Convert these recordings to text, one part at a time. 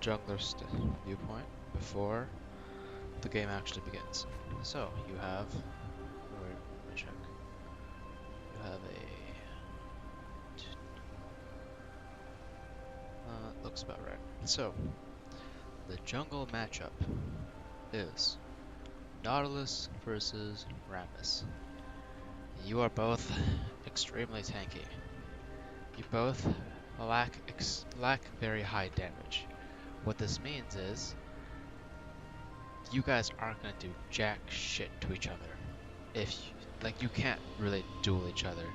jungler's viewpoint before the game actually begins. So you have, let me check. You have looks about right. So the jungle matchup is Nautilus versus Rammus. You are both extremely tanky. You both lack very high damage. What this means is you guys aren't gonna do jack shit to each other. If you can't really duel each other.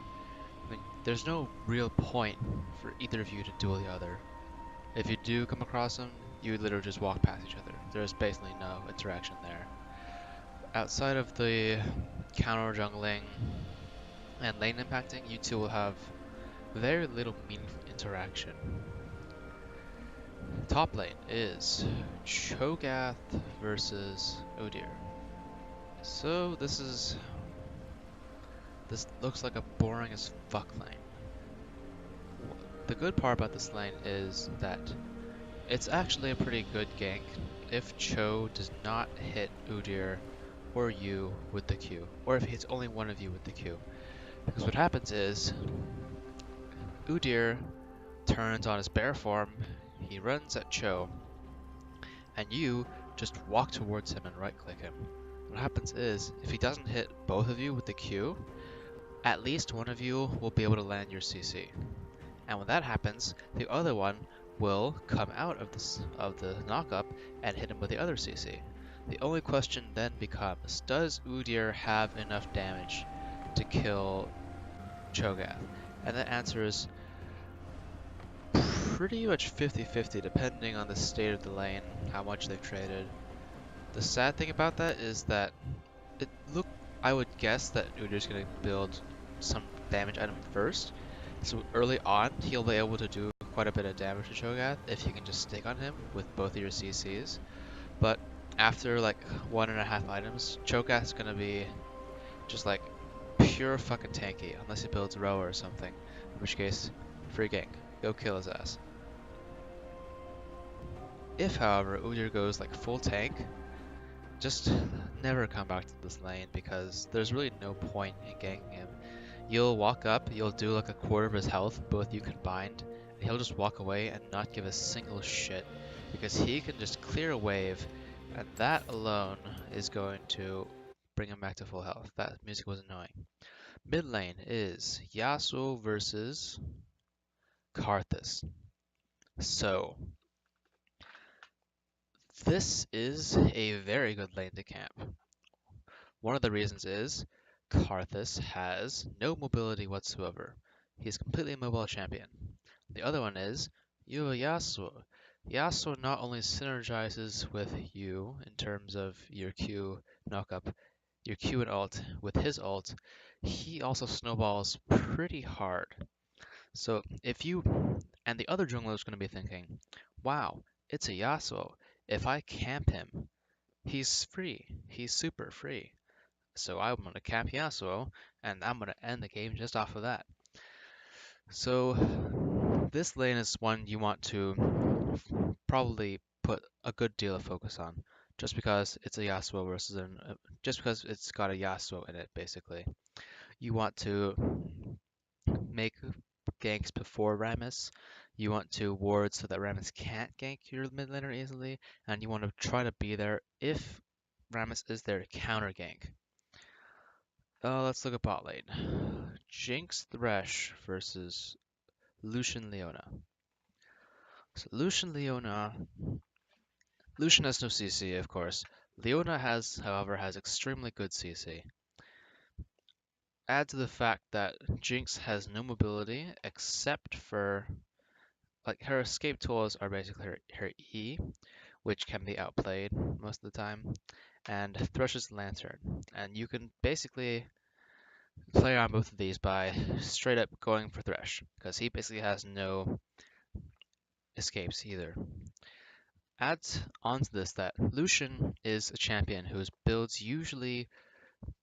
I mean, there's no real point for either of you to duel the other. If you do come across them, you literally just walk past each other. There's basically no interaction there. Outside of the counter jungling and lane impacting, you two will have very little meaningful interaction. Top lane is Cho'Gath versus Udyr. So this looks like a boring as fuck lane. The good part about this lane is that it's actually a pretty good gank if Cho does not hit Udyr or you with the Q, or if he hits only one of you with the Q. Because what happens is Udyr turns on his bear form, he runs at Cho, and you just walk towards him and right click him. What happens is, if he doesn't hit both of you with the Q, at least one of you will be able to land your CC. And when that happens, the other one will come out of the knockup and hit him with the other CC. The only question then becomes, does Udyr have enough damage to kill Cho'Gath? And the answer is pretty much 50-50 depending on the state of the lane, how much they've traded. The sad thing about that is that I would guess that Udyr's going to build some damage item first. So early on, he'll be able to do quite a bit of damage to Cho'Gath if you can just stick on him with both of your CCs. But after like 1.5 items, Cho'Gath's gonna be just like pure fucking tanky, unless he builds Roa or something. In which case, free gank. Go kill his ass. If, however, Udyr goes like full tank, just never come back to this lane because there's really no point in ganking him. You'll walk up, you'll do like a quarter of his health, both you combined, and he'll just walk away and not give a single shit because he can just clear a wave, and that alone is going to bring him back to full health. That music was annoying. Mid lane is Yasuo versus Karthus. So, this is a very good lane to camp. One of the reasons is Karthus has no mobility whatsoever. He's a completely immobile champion. The other one is you have Yasuo. Yasuo not only synergizes with you in terms of your Q knockup, your Q and ult with his ult, he also snowballs pretty hard. So if you, and the other jungler is going to be thinking, wow, it's a Yasuo. If I camp him, he's free. He's super free. So I'm going to camp Yasuo, and I'm going to end the game just off of that. So this lane is one you want to probably put a good deal of focus on, just because it's a Yasuo versus just because it's got a Yasuo in it, basically. You want to make ganks before Rammus. You want to ward so that Rammus can't gank your mid laner easily, and you want to try to be there if Rammus is there to counter gank. Let's look at bot lane. Jinx Thresh versus Lucian Leona. So Lucian has no CC, of course. Leona however, has extremely good CC. Add to the fact that Jinx has no mobility except for, like, her escape tools are basically her E, which can be outplayed most of the time, and Thresh's Lantern. And you can basically play on both of these by straight up going for Thresh, because he basically has no escapes either. Add onto this that Lucian is a champion whose builds usually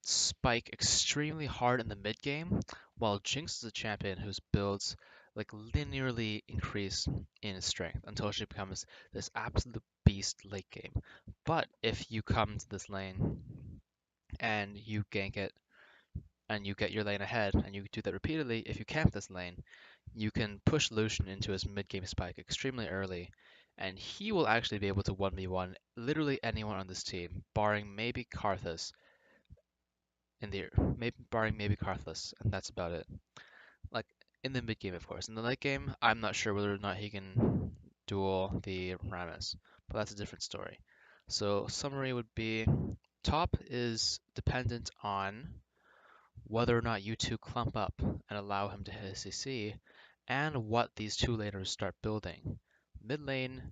spike extremely hard in the mid game, while Jinx is a champion whose builds like linearly increase in strength until she becomes this absolute beast late game. But if you come to this lane and you gank it and you get your lane ahead and you do that repeatedly, if you camp this lane, you can push Lucian into his mid-game spike extremely early, and he will actually be able to 1v1 literally anyone on this team, barring maybe Karthus barring maybe Karthus, and that's about it. Like in the mid game, of course. In the late game, I'm not sure whether or not he can duel the Rammus, but that's a different story. So summary would be top is dependent on whether or not you two clump up and allow him to hit his CC, and what these two laners start building. Mid lane,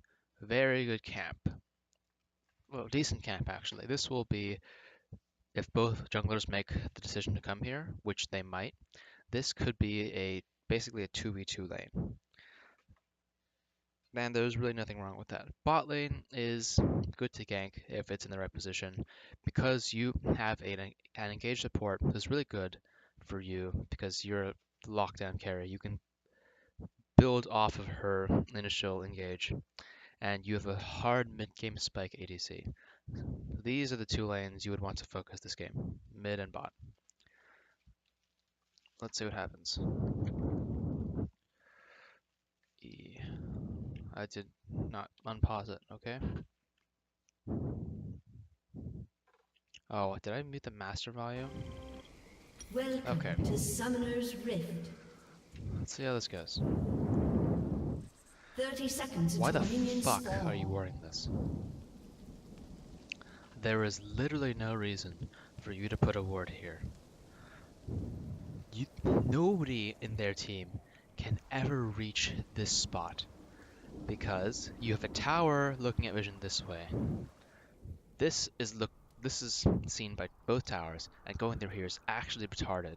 very good camp. Well, decent camp actually. This will be if both junglers make the decision to come here, which they might. This could be basically a 2v2 lane. And there's really nothing wrong with that. Bot lane is good to gank if it's in the right position, because you have an engaged support who's really good for you because you're a lockdown carry. You can build off of her initial engage, and you have a hard mid-game spike ADC. These are the two lanes you would want to focus this game, mid and bot. Let's see what happens. I did not unpause it, okay? Oh, did I mute the master volume? Welcome Okay. to Summoner's Rift. Let's see how this goes. 30 seconds Why the until minions fuck spawn. are you warding this? There is literally no reason for you to put a ward here. Nobody in their team can ever reach this spot because you have a tower looking at vision this way. This is seen by both towers, and going through here is actually retarded.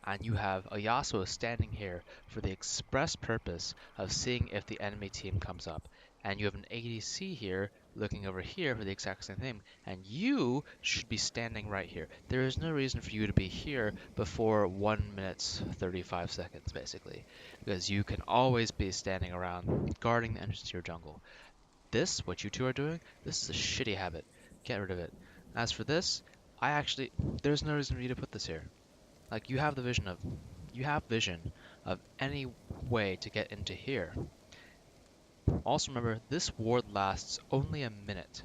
And you have a Yasuo standing here for the express purpose of seeing if the enemy team comes up. And you have an ADC here looking over here for the exact same thing. And you should be standing right here. There is no reason for you to be here before 1 minute 35 seconds, basically. Because you can always be standing around guarding the entrance to your jungle. This, what you two are doing, this is a shitty habit. Get rid of it. As for this, there's no reason for you to put this here. Like, you have vision of any way to get into here. Also remember, this ward lasts only a minute.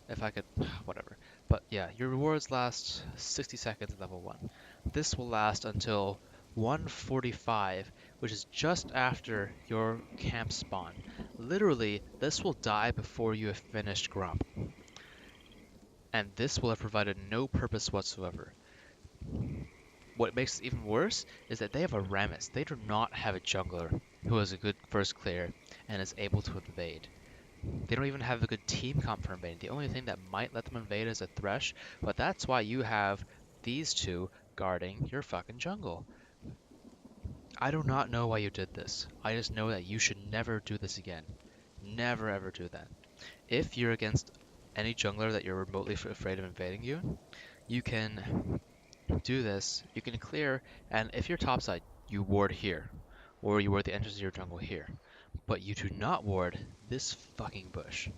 If I could, whatever. But yeah, your rewards last 60 seconds at level 1. This will last until 1:45, which is just after your camp spawn. Literally, this will die before you have finished Grump. And this will have provided no purpose whatsoever. What makes it even worse is that they have a Rammus. They do not have a jungler who has a good first clear and is able to invade. They don't even have a good team comp for invading. The only thing that might let them invade is a Thresh, but that's why you have these two guarding your fucking jungle. I do not know why you did this. I just know that you should never do this again. Never ever do that. If you're against any jungler that you're remotely afraid of invading you, you can do this. You can clear, and if you're topside, you ward here, or you ward the entrance of your jungle here. But you do not ward this fucking bush.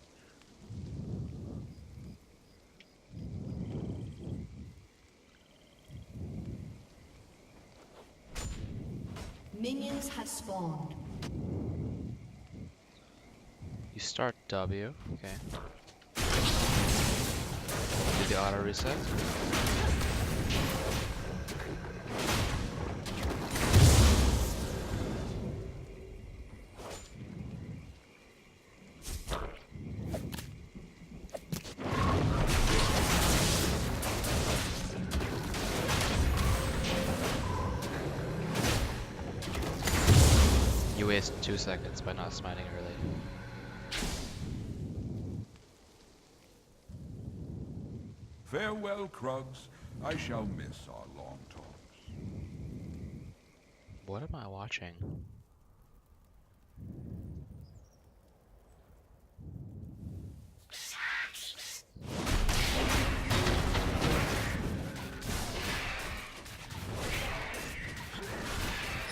Minions have spawned. You start W, okay. Do the auto reset. You waste 2 seconds by not smiting early. Farewell, Krugs. I shall miss our long talks. What am I watching?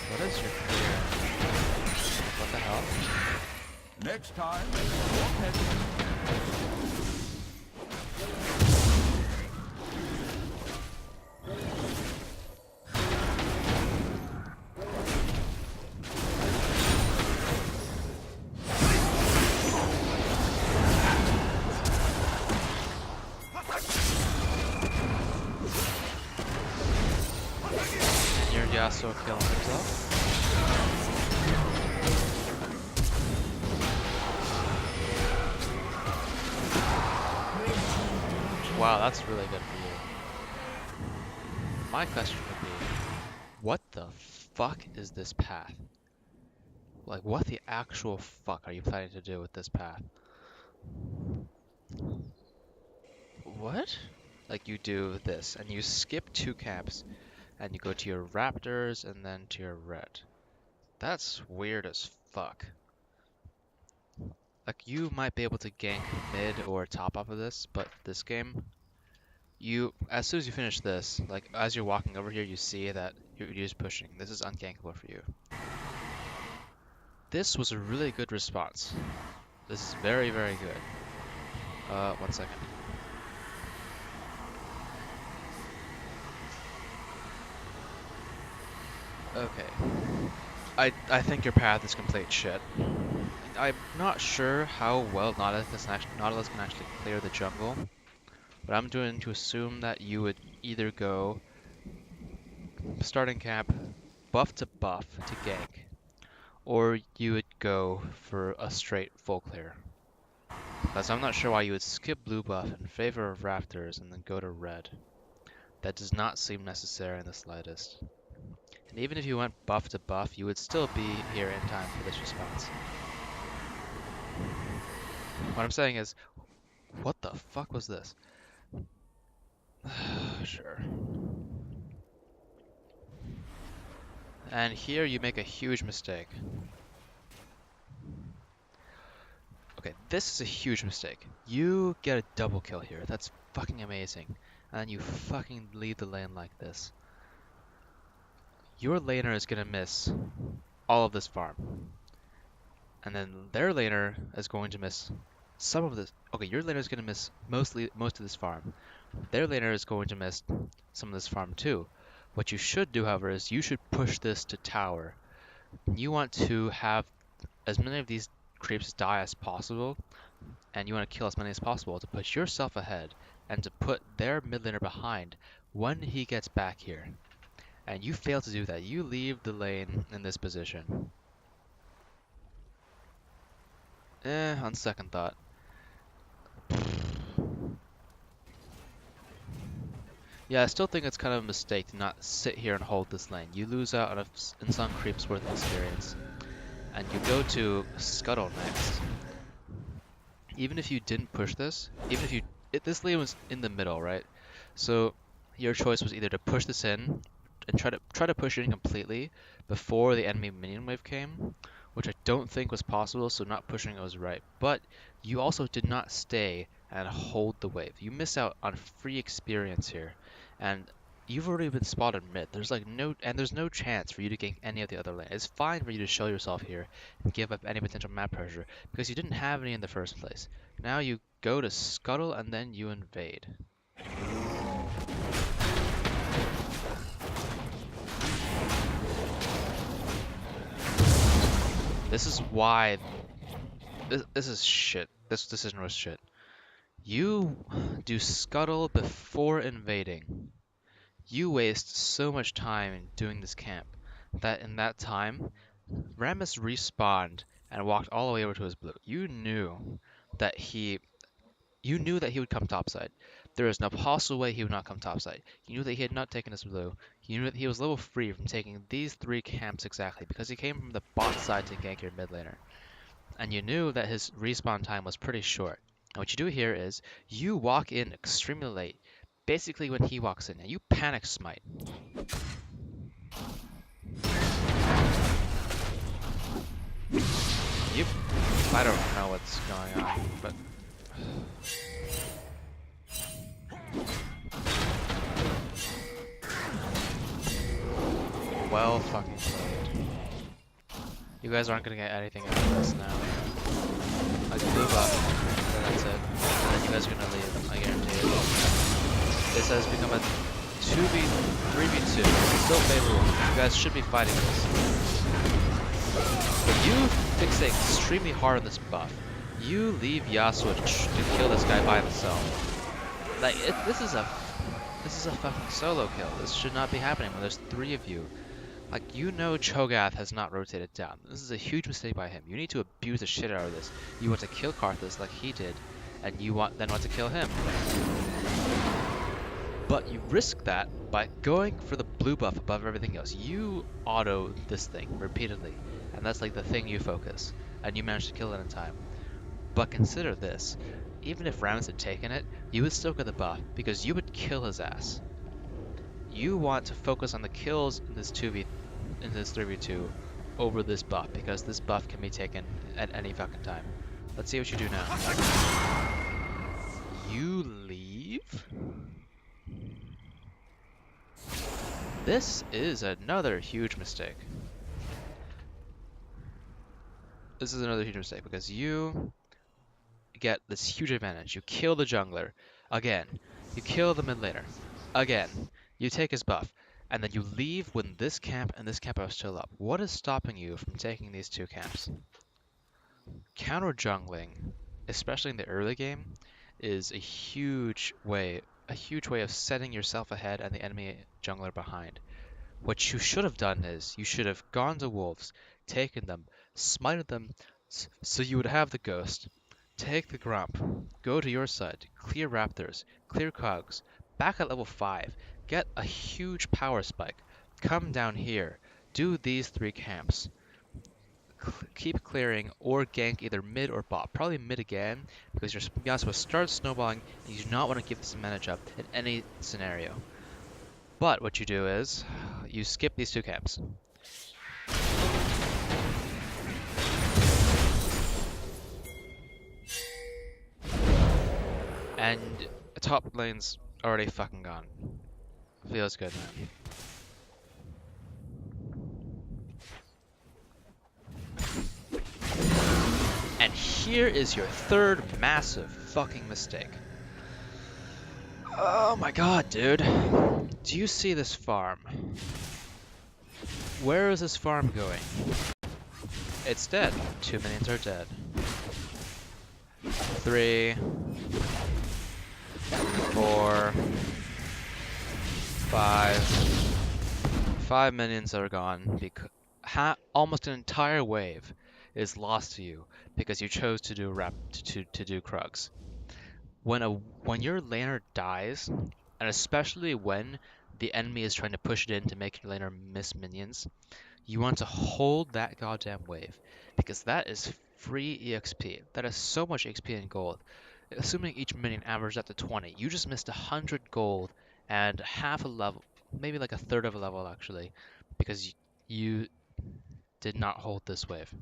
What is your career? Next time, your pet. And your Yasuo killing himself. Wow, that's really good for you. My question would be, what the fuck is this path? Like, what the actual fuck are you planning to do with this path? What? Like, you do this, and you skip 2 camps, and you go to your raptors, and then to your red. That's weird as fuck. Like, you might be able to gank mid or top off of this, but this game, as soon as you finish this, like, as you're walking over here, you see that you're just pushing. This is ungankable for you. This was a really good response. This is very, very good. 1 second. Okay. I think your path is complete shit. I'm not sure how well Nautilus can actually clear the jungle, but I'm going to assume that you would either go starting camp buff to gank, or you would go for a straight full clear. Because I'm not sure why you would skip blue buff in favor of raptors and then go to red. That does not seem necessary in the slightest. And even if you went buff to buff, you would still be here in time for this response. What I'm saying is, what the fuck was this? Sure. And here you make a huge mistake. Okay, this is a huge mistake. You get a double kill here. That's fucking amazing. And you fucking lead the lane like this. Your laner is gonna miss all of this farm. And then their laner is going to miss some of this. Okay, your laner is gonna miss most of this farm. Their laner is going to miss some of this farm too. What you should do, however, is you should push this to tower. You want to have as many of these creeps die as possible, and you want to kill as many as possible to put yourself ahead and to put their mid laner behind when he gets back here. And you fail to do that. You leave the lane in this position. On second thought. Yeah, I still think it's kind of a mistake to not sit here and hold this lane. You lose out on some creeps worth of experience. And you go to Scuttle next. Even if you didn't push this, this lane was in the middle, right? So your choice was either to push this in and try to push it in completely before the enemy minion wave came, which I don't think was possible, so not pushing it was right. But you also did not stay and hold the wave. You miss out on free experience here, and you've already been spotted mid. There's no chance for you to gank any of the other lane. It's fine for you to show yourself here and give up any potential map pressure because you didn't have any in the first place. Now you go to Scuttle and then you invade. This is why this is shit. This decision was shit. You do Scuttle before invading. You waste so much time in doing this camp that in that time, Rammus respawned and walked all the way over to his blue. You knew that he would come topside. There is no possible way he would not come topside. You knew that he had not taken his blue. You knew that he was level free from taking these 3 camps exactly because he came from the bot side to gank your mid laner. And you knew that his respawn time was pretty short. And what you do here is you walk in extremely late, basically when he walks in, and you panic smite. I don't know what's going on, but well fucking played. You guys aren't gonna get anything out of this now. blue buff, and then that's it. And then you guys are gonna leave, I guarantee it. This has become a 2v, 3v2. It's still favorable. You guys should be fighting this. But you fixate extremely hard on this buff. You leave Yasuo to kill this guy by himself. Like, this is a fucking solo kill. This should not be happening when there's 3 of you. Like, you know Cho'Gath has not rotated down. This is a huge mistake by him. You need to abuse the shit out of this. You want to kill Karthus like he did, and you then want to kill him. But you risk that by going for the blue buff above everything else. You auto this thing repeatedly, and that's like the thing you focus, and you manage to kill it in time. But consider this, even if Rammus had taken it, you would still get the buff, because you would kill his ass. You want to focus on the kills in this 3v2 over this buff, because this buff can be taken at any fucking time. Let's see what you do now. You leave? This is another huge mistake. This is another huge mistake because you get this huge advantage. You kill the jungler again. You kill the mid laner again. You take his buff, and then you leave when this camp and this camp are still up. What is stopping you from taking these 2 camps? Counter jungling, especially in the early game, is a huge way of setting yourself ahead and the enemy jungler behind. What you should have done is, you should have gone to wolves, taken them, smited them, so you would have the ghost, take the grump, go to your side, clear raptors, clear cogs, back at level 5, get a huge power spike, come down here, do these 3 camps, keep clearing or gank either mid or bot, probably mid again, because your Yasuo starts snowballing and you do not want to give this advantage up in any scenario. But what you do is, you skip these 2 camps. And the top lane's already fucking gone. Feels good, man. And here is your 3rd massive fucking mistake. Oh my god, dude. Do you see this farm? Where is this farm going? It's dead. 2 minions are dead. 3, 4, 5. 5 minions are gone because almost an entire wave is lost to you because you chose to do to do Krugs. When your laner dies, and especially when the enemy is trying to push it in to make your laner miss minions, you want to hold that goddamn wave, because that is free EXP. That is so much XP in gold. Assuming each minion averaged up to 20, you just missed 100 gold and half a level, maybe like a third of a level actually, because you did not hold this wave.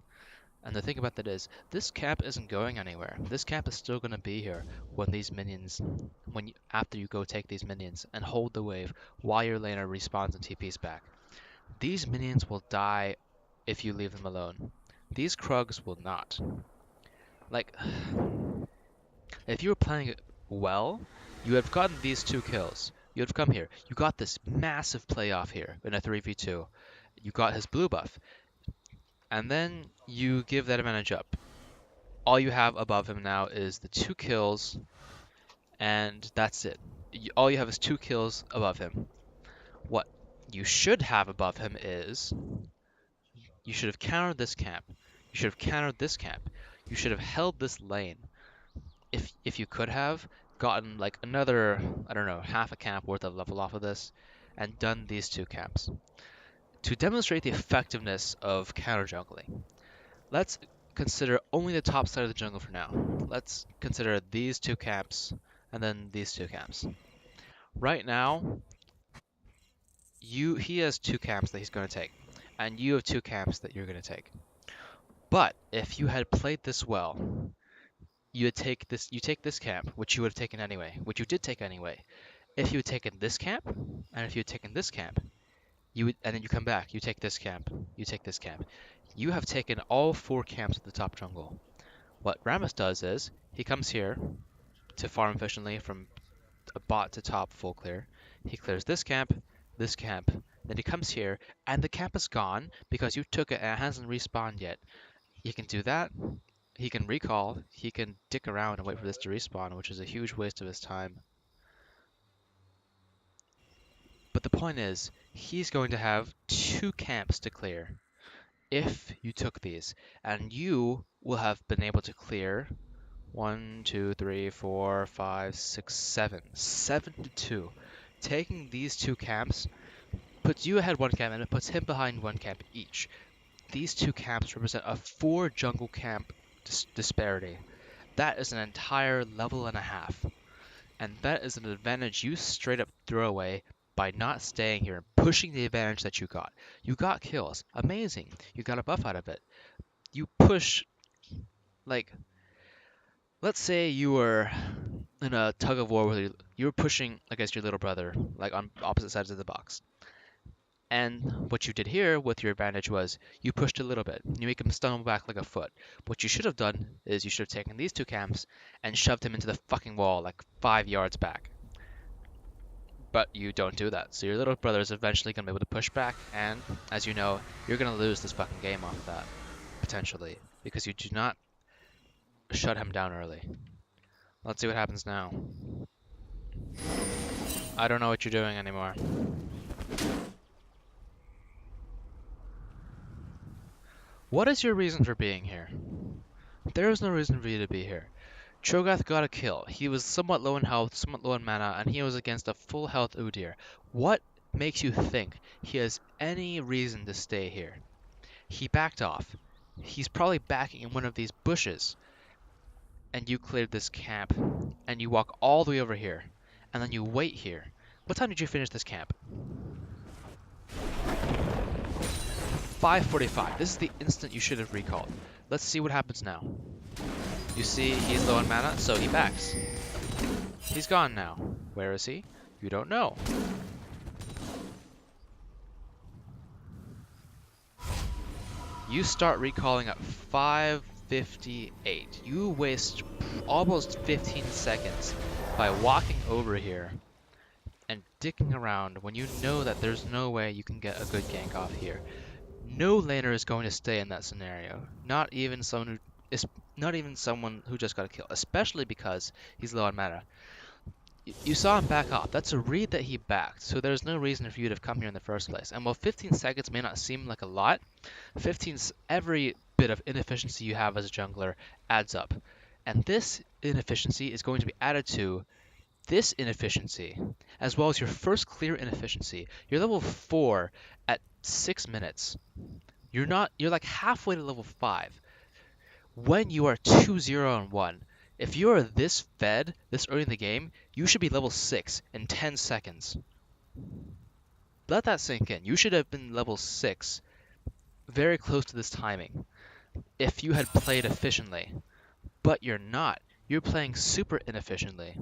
And the thing about that is, this camp isn't going anywhere. This camp is still going to be here when these minions, after you go take these minions and hold the wave while your laner respawns and TPs back. These minions will die if you leave them alone. These Krugs will not. Like, if you were playing it well, you have gotten these 2 kills. You have come here. You got this massive playoff here in a 3v2. You got his blue buff. And then you give that advantage up. All you have above him now is the 2 kills, and that's it. All you have is 2 kills above him. What you should have above him is, you should have countered this camp. You should have countered this camp. You should have held this lane. If you could have gotten like another, I don't know, half a camp worth of level off of this, and done these 2 camps. To demonstrate the effectiveness of counter jungling, let's consider only the top side of the jungle for now. Let's consider these 2 camps and then these 2 camps. Right now, he has 2 camps that he's going to take, and you have 2 camps that you're going to take. But if you had played this well, you take this camp, which you would have taken anyway, which you did take anyway. If you had taken this camp, and if you had taken this camp, and then you come back, you take this camp, you take this camp. You have taken all 4 camps at the top jungle. What Rammus does is he comes here to farm efficiently from a bot to top full clear. He clears this camp, then he comes here, and the camp is gone because you took it and it hasn't respawned yet. He can do that. He can recall. He can dick around and wait for this to respawn, which is a huge waste of his time. But the point is, he's going to have 2 camps to clear if you took these, and you will have been able to clear 1, 2, 3, 4, 5, 6, 7. 7 to 2. Taking these 2 camps puts you ahead 1 camp and it puts him behind 1 camp each. These 2 camps represent a 4 jungle camp disparity. That is an entire level and a half. And that is an advantage you straight up throw away by not staying here and pushing the advantage that you got. You got kills. Amazing. You got a buff out of it. You push, like, let's say you were in a tug of war where you were pushing against your little brother, like on opposite sides of the box. And what you did here with your advantage was you pushed a little bit. You make him stumble back like a foot. What you should have done is you should have taken these 2 camps and shoved him into the fucking wall like 5 yards back. But you don't do that. So your little brother is eventually going to be able to push back, and as you know, you're going to lose this fucking game off of that, potentially, because you do not shut him down early. Let's see what happens now. I don't know what you're doing anymore. What is your reason for being here? There is no reason for you to be here. Cho'Gath got a kill. He was somewhat low in health, somewhat low in mana, and he was against a full health Udyr. What makes you think he has any reason to stay here? He backed off. He's probably backing in one of these bushes. And you cleared this camp, and you walk all the way over here, and then you wait here. What time did you finish this camp? 5:45. This is the instant you should have recalled. Let's see what happens now. You see he's low on mana, so he backs. He's gone now. Where is he? You don't know. You start recalling at 5:58. You waste almost 15 seconds by walking over here and dicking around when you know that there's no way you can get a good gank off here. No laner is going to stay in that scenario. Not even someone who just got a kill, especially because he's low on mana. You saw him back off. That's a read that he backed, so there's no reason for you to have come here in the first place. And while 15 seconds may not seem like a lot, every bit of inefficiency you have as a jungler adds up. And this inefficiency is going to be added to this inefficiency, as well as your first clear inefficiency. You're level 4 at 6 minutes. You're like halfway to level 5. When you are 2-0 and 1, if you are this fed this early in the game, you should be level 6 in 10 seconds. Let that sink in. You should have been level 6 very close to this timing if you had played efficiently. But you're not. You're playing super inefficiently.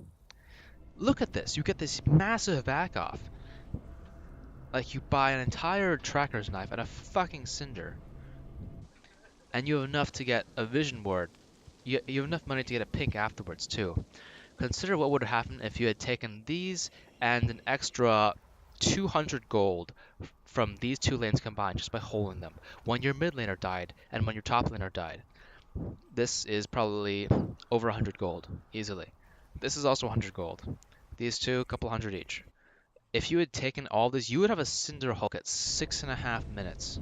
Look at this. You get this massive back off. Like you buy an entire tracker's knife and a fucking cinder. And you have enough to get a vision ward. You have enough money to get a pink afterwards too. Consider what would have happened if you had taken these and an extra 200 gold from these 2 lanes combined just by holding them. When your mid laner died and when your top laner died. This is probably over 100 gold, easily. This is also 100 gold. These 2, a couple hundred each. If you had taken all this, you would have a Cinder Hulk at 6.5 minutes.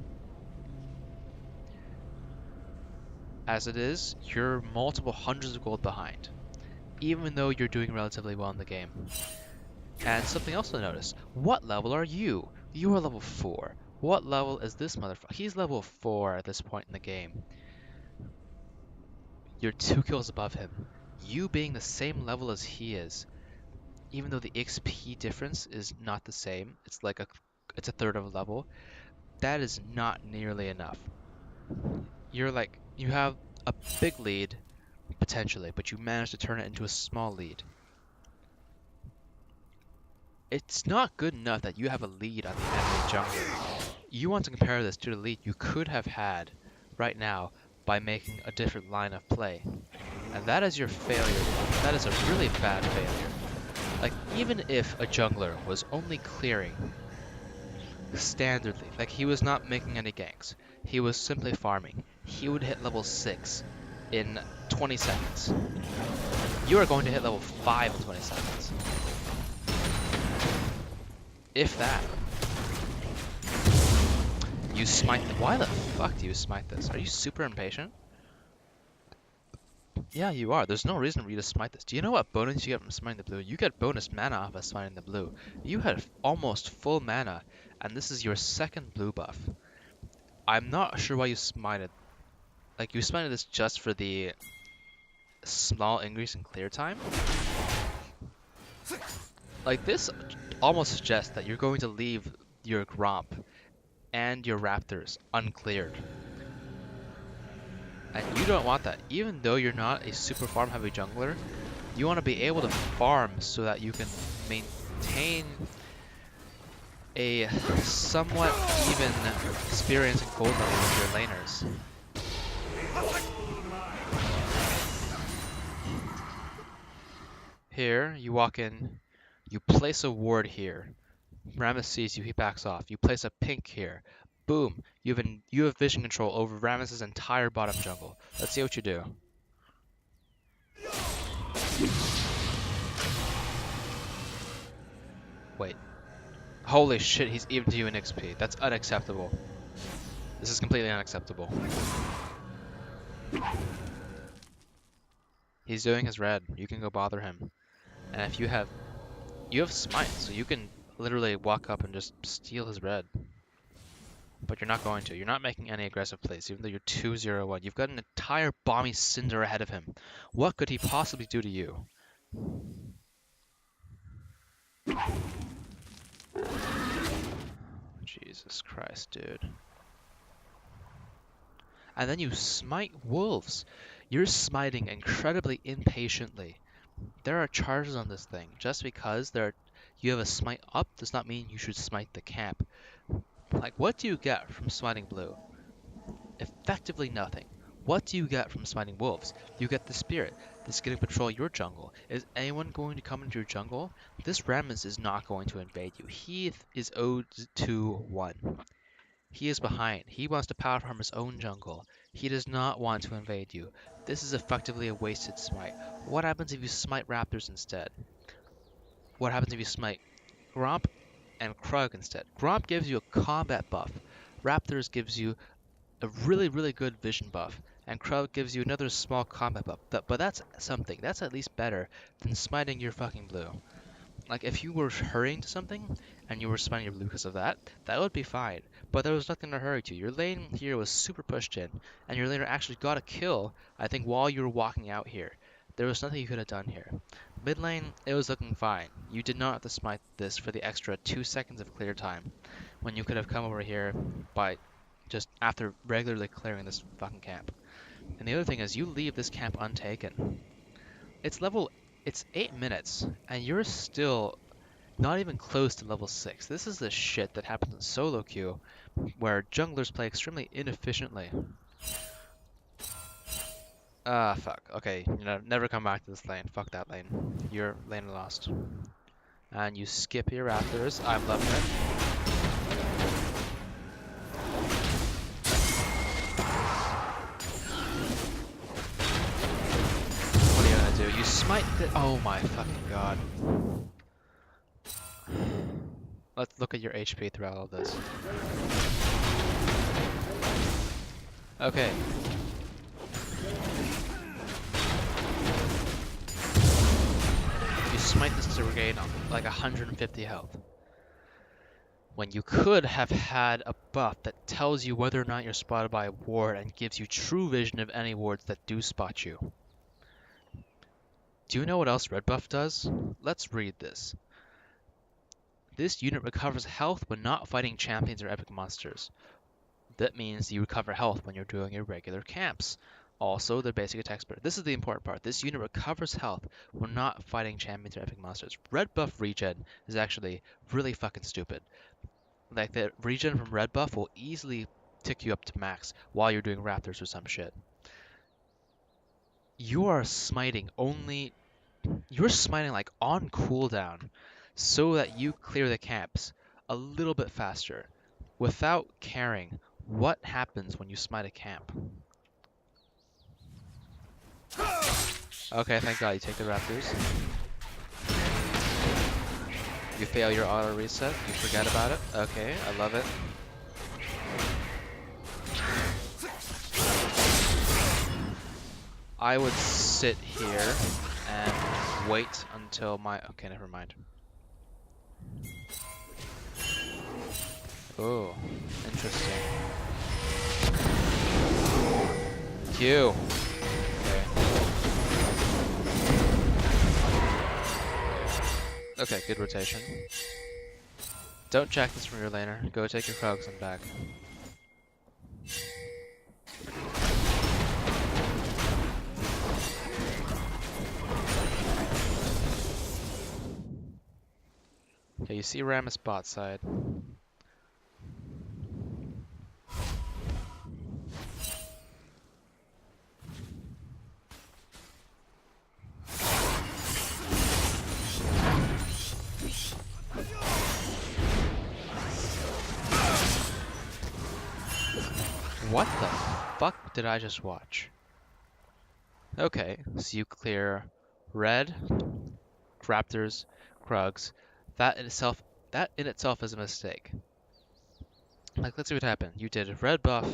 As it is, you're multiple hundreds of gold behind, even though you're doing relatively well in the game. And something else to notice, what level are you? You are level 4. What level is this motherfucker? He's level 4 at this point in the game. You're 2 kills above him. You being the same level as he is, even though the XP difference is not the same, it's a third of a level, that is not nearly enough. You have a big lead, potentially, but you manage to turn it into a small lead. It's not good enough that you have a lead on the enemy jungler. You want to compare this to the lead you could have had right now by making a different line of play. And that is your failure. That is a really bad failure. Like, even if a jungler was only clearing standardly, like he was not making any ganks, he was simply farming, he would hit level 6 in 20 seconds. You are going to hit level 5 in 20 seconds. If that. You smite. Why the fuck do you smite this? Are you super impatient? Yeah, you are. There's no reason for you to smite this. Do you know what bonus you get from smiting the blue? You get bonus mana off of smiting the blue. You had almost full mana, and this is your second blue buff. I'm not sure why you smited. Like, you smited this just for the small increase in clear time? Like, this almost suggests that you're going to leave your Gromp and your Raptors uncleared. And you don't want that. Even though you're not a super farm heavy jungler, you want to be able to farm so that you can maintain a somewhat even experience and gold level with your laners. Here, you walk in, you place a ward here. Rammus sees you, he backs off. You place a pink here. Boom, you have vision control over Rammus's entire bottom jungle. Let's see what you do. Wait. Holy shit, he's even to you in XP. That's unacceptable. This is completely unacceptable. He's doing his red. You can go bother him. And if you have smite, so you can literally walk up and just steal his red. But you're not going to. You're not making any aggressive plays, even though you're 2-0-1. You've got an entire Bomby Cinder ahead of him. What could he possibly do to you? Jesus Christ, dude. And then you smite wolves. You're smiting incredibly impatiently. There are charges on this thing. Just because you have a smite up does not mean you should smite the camp. Like, what do you get from smiting blue? Effectively nothing. What do you get from smiting wolves? You get the spirit. This is going to patrol your jungle. Is anyone going to come into your jungle? This Rammus is not going to invade you. He is 0-2-1. He is behind. He wants to power farm his own jungle. He does not want to invade you. This is effectively a wasted smite. What happens if you smite Raptors instead? What happens if you smite Gromp and Krug instead? Gromp gives you a combat buff. Raptors gives you a really, really good vision buff. And Krug gives you another small combat buff. But that's something. That's at least better than smiting your fucking blue. Like, if you were hurrying to something, and you were smiting your blue because of that, that would be fine. But there was nothing to hurry to. Your lane here was super pushed in, and your laner actually got a kill, I think, while you were walking out here. There was nothing you could have done here. Mid lane, it was looking fine. You did not have to smite this for the extra 2 seconds of clear time, when you could have come over here by just after regularly clearing this fucking camp. And the other thing is, you leave this camp untaken. It's 8 minutes, and you're still not even close to level 6. This is the shit that happens in solo queue, where junglers play extremely inefficiently. Ah, fuck. Okay, never come back to this lane. Fuck that lane. Your lane lost. And you skip your Raptors. I'm loving it. What are you gonna do? You smite the... Oh my fucking god. Let's look at your HP throughout all this. Okay. You smite this to regain like 150 health. When you could have had a buff that tells you whether or not you're spotted by a ward and gives you true vision of any wards that do spot you. Do you know what else red buff does? Let's read this. This unit recovers health when not fighting champions or epic monsters. That means you recover health when you're doing your regular camps. Also, their basic attack spirit. This is the important part. This unit recovers health when not fighting champions or epic monsters. Red buff regen is actually really fucking stupid. Like, the regen from red buff will easily tick you up to max while you're doing Raptors or some shit. You are smiting only. You're smiting like on cooldown so that you clear the camps a little bit faster without caring what happens when you smite a camp. Okay, thank God you take the raptors. You fail your auto reset, you forget about it. Okay, I love it. I would sit here and wait until my... Okay, never mind. Oh, interesting. Q. Okay, good rotation. Don't check this from your laner. Go take your Krugs and back. Okay, you see Rammus bot side. What the fuck did I just watch? Okay, so you clear red, raptors, Krugs. That in itself is a mistake. Like, let's see what happened. You did red buff,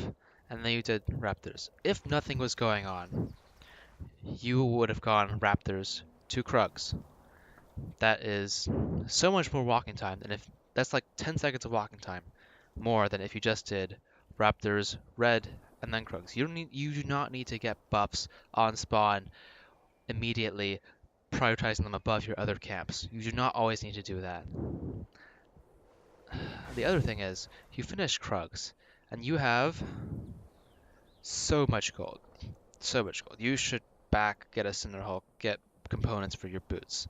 and then you did raptors. If nothing was going on, you would have gone raptors to Krugs. That is so much more walking time than if that's like 10 seconds of walking time more than if you just did raptors, red, and then Krugs. You do not need to get buffs on spawn immediately, prioritizing them above your other camps. You do not always need to do that. The other thing is, you finish Krugs, and you have so much gold. So much gold. You should back, get a Cinder Hulk, get components for your boots.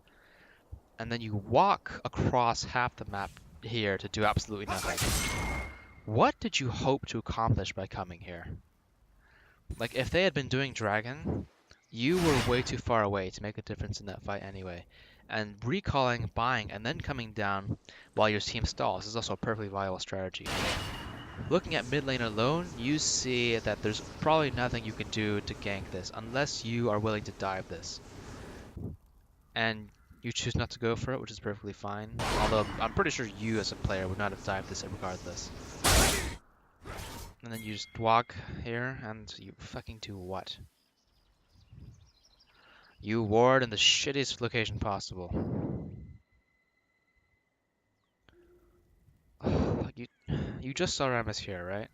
And then you walk across half the map here to do absolutely nothing. What did you hope to accomplish by coming here? Like, if they had been doing Dragon, you were way too far away to make a difference in that fight anyway. And recalling, buying, and then coming down while your team stalls is also a perfectly viable strategy. Looking at mid lane alone, you see that there's probably nothing you can do to gank this unless you are willing to dive this. And you choose not to go for it, which is perfectly fine. Although I'm pretty sure you as a player would not have dived this regardless. And then you just walk here and you fucking do what? You ward in the shittiest location possible. You just saw Rammus here, right?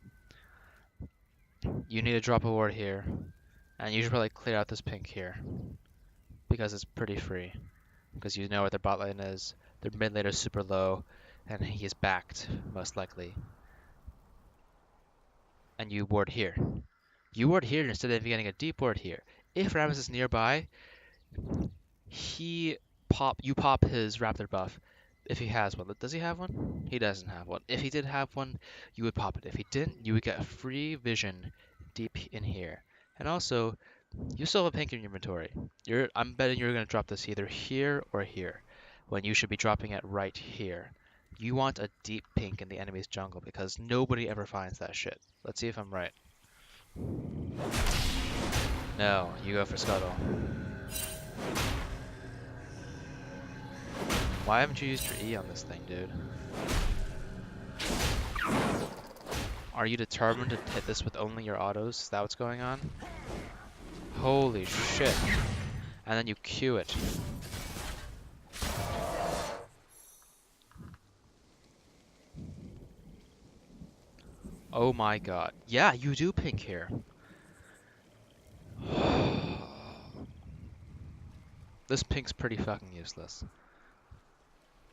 You need to drop a ward here. And you should probably clear out this pink here. Because it's pretty free. Because you know where their bot lane is. Their mid lane is super low. And he is backed, most likely. And you ward here. You ward here instead of getting a deep ward here. If Rammus is nearby, you pop his raptor buff if he has one. Does he have one? He doesn't have one. If he did have one, you would pop it. If he didn't, you would get a free vision deep in here. And also, you still have a pink in your inventory. I'm betting you're going to drop this either here or here, when you should be dropping it right here. You want a deep pink in the enemy's jungle because nobody ever finds that shit. Let's see if I'm right. No, you go for Scuttle. Why haven't you used your E on this thing, dude? Are you determined to hit this with only your autos? Is that what's going on? Holy shit. And then you Q it. Oh my god. Yeah, you do pink here. This pink's pretty fucking useless.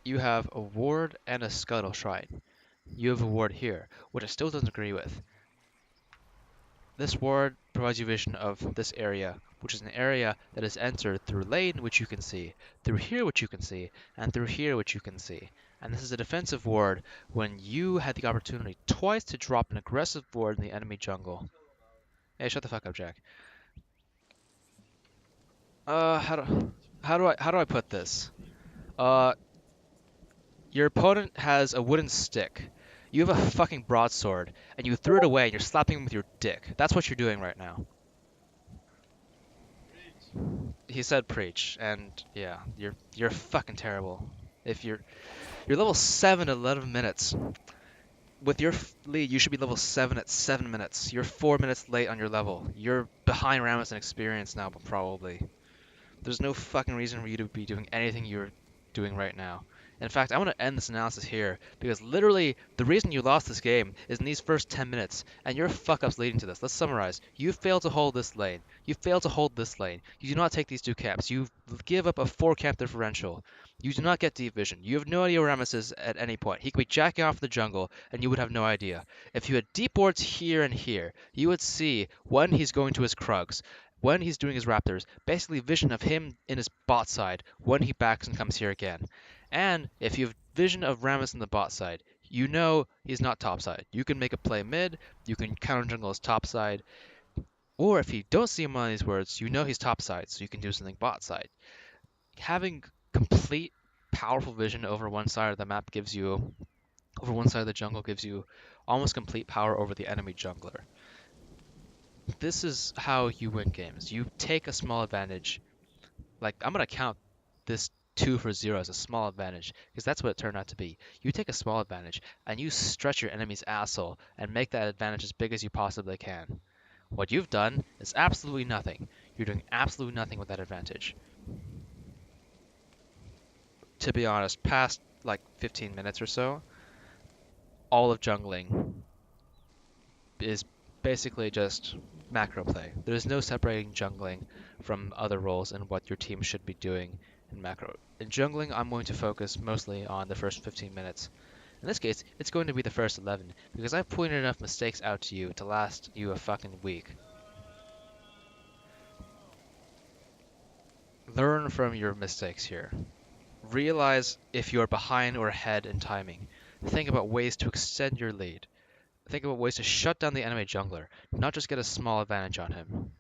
You have a ward and a Scuttle Shrine. You have a ward here, which I still don't agree with. This ward provides you vision of this area, which is an area that is entered through lane, which you can see, through here, which you can see, and through here, which you can see. And this is a defensive ward when you had the opportunity twice to drop an aggressive ward in the enemy jungle. Hey, shut the fuck up, Jack. How do I put this? Uh, your opponent has a wooden stick. You have a fucking broadsword, and you threw it away, and you're slapping him with your dick. That's what you're doing right now. He said preach, and yeah, you're fucking terrible. If you're level 7 at 11 minutes. With your lead, you should be level 7 at 7 minutes. You're 4 minutes late on your level. You're behind Ramos in experience now, but probably. There's no fucking reason for you to be doing anything you're doing right now. In fact, I want to end this analysis here because literally the reason you lost this game is in these first 10 minutes, and your fuck ups leading to this. Let's summarize. You failed to hold this lane. You failed to hold this lane. You do not take these two camps. You give up a 4 camp differential. You do not get deep vision. You have no idea where Ramus is at any point. He could be jacking off the jungle, and you would have no idea. If you had deep wards here and here, you would see when he's going to his Krugs, when he's doing his Raptors, basically vision of him in his bot side when he backs and comes here again. And if you have vision of Rammus in the bot side, you know he's not top side. You can make a play mid, you can counter jungle his top side, or if you don't see him on these words, you know he's top side, so you can do something bot side. Having complete powerful vision over one side of the map gives you, over one side of the jungle gives you almost complete power over the enemy jungler. This is how you win games. You take a small advantage. Like, I'm going to count this 2 for 0 as a small advantage, because that's what it turned out to be. You take a small advantage, and you stretch your enemy's asshole and make that advantage as big as you possibly can. What you've done is absolutely nothing. You're doing absolutely nothing with that advantage. To be honest, past like 15 minutes or so, all of jungling is basically just macro play. There's no separating jungling from other roles and what your team should be doing in macro. In jungling, I'm going to focus mostly on the first 15 minutes. In this case, it's going to be the first 11, because I've pointed enough mistakes out to you to last you a fucking week. Learn from your mistakes here. Realize if you are behind or ahead in timing. Think about ways to extend your lead. Think about ways to shut down the enemy jungler, not just get a small advantage on him.